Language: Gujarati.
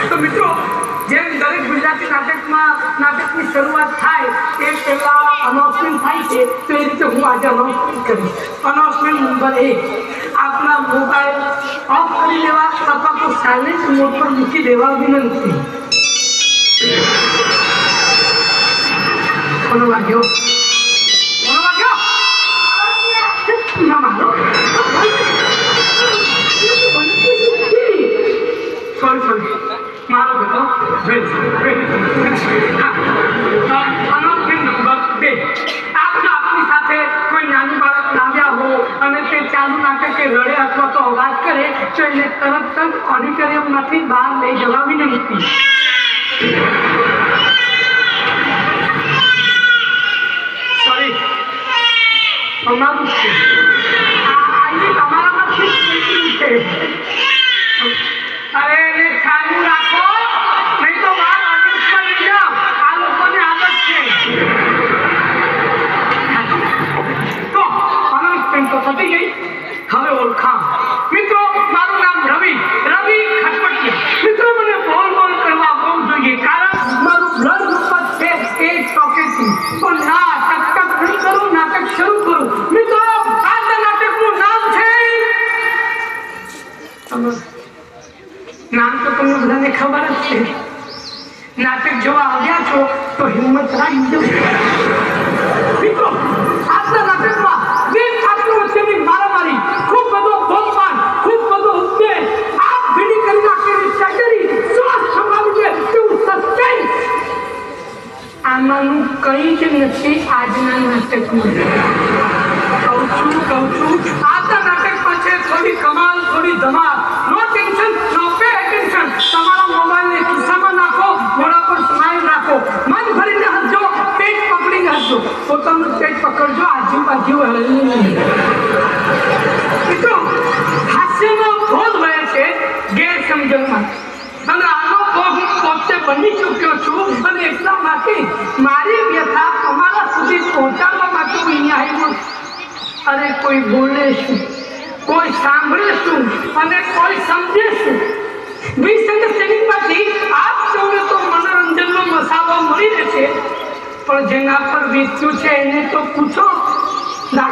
તો મિત્રો, જેમ દરેક ગુજરાતી નાટકની શરૂઆત થાય તે પહેલા અનાઉન્સમેન્ટ થાય છે, તો એ રીતે હું આજે અનાઉન્સમેન્ટ કરીશ. અનાઉન્સમેન્ટ નંબર 1, આપના મોબાઈલ ઓફ કરી દેવા અથવા તો સાયલેન્ટ મોડ પર મૂકી દેવા વિનંતી. કોનો વાગ્યો? ના માનો. સોરી મારો બેટો. અનાઉન્સમેન્ટ નંબર 2, આપની સાથે કોઈ નાનું બાળક લાવ્યા હો અને તે ચાલુ નાટકે રડે અથવા તો અવાજ કરે તો એને તરત જ ઓડિટોરિયમમાંથી બહાર લઈ જવા વિનંતી. સોરી, અમારું છે તમારામાંથી છે. અરે એને ચાલુ રાખો, નહીં તો બહાર ઓડિયન્સમાં લઈ જાઓ. આ લોકોને આદત છે. તો અનાઉન્સમેન્ટ તો થતી ગઈ. હવે ઓળખાણ. મિત્રો, મારું નામ રવિ ખટપટિયા. મિત્રો, મને બોલ કરવા બહુ જોઈએ, કારણ મારું બ્લડ ગ્રુપ છે એ ટોકેથી. તો નાટક શરૂ કરું. મિત્રો, આજના નાટકનું નામ છે, નામ તો તમને બધાને ખબર જ છે. નાટક જોવા આવ્યા છો તો હિંમત રાખજો. મિત્રો, આજના નાટકમાં બે પાત્રો વચ્ચેની મારામારી, ખૂબ બધો બોલબાલ, ખૂબ બધો ઉદ્દેશ, આપ ભીડી કરી નાખેલી સર્જરી, શ્વાસ સંભાળી દે તેવું સસ્પેન્સ, આમાંનું કંઈ જ નથી આજના નાટકમાં. કહું છું આજના નાટકમાં છે થોડી કમાલ, થોડી ધમાલ. નો ટેન્શન, નો પે એટેન્શન. તમારા મોબાઈલને ખિસ્સામાં નાખો, મોઢા પર સ્માઈલ રાખો, મન ભરીને હસજો, પેટ પકડીને હસજો. પોતાનું પેટ પકડજો, આજુબાજુ હલવું નહીં. મિત્રો, હાસ્યનો ધોધ વહે છે ગેરસમજણમાં, અને આનો ભોગ હું પોતે બની ચૂક્યો છું. અને એટલા માટે મારી વ્યથા તમારા સુધી પહોંચાડવા માટે હું અહીંયા આવ્યો. અરે કોઈ બોલે શું, કોઈ સાંભળે શું અને કોઈ સમજે શું? મિસઅન્ડરસ્ટેન્ડિંગમાંથી આપ સૌને તો મનોરંજનનો મસાલો મળી રહેશે, પણ જેના પર વીત્યું છે એને તો પૂછો.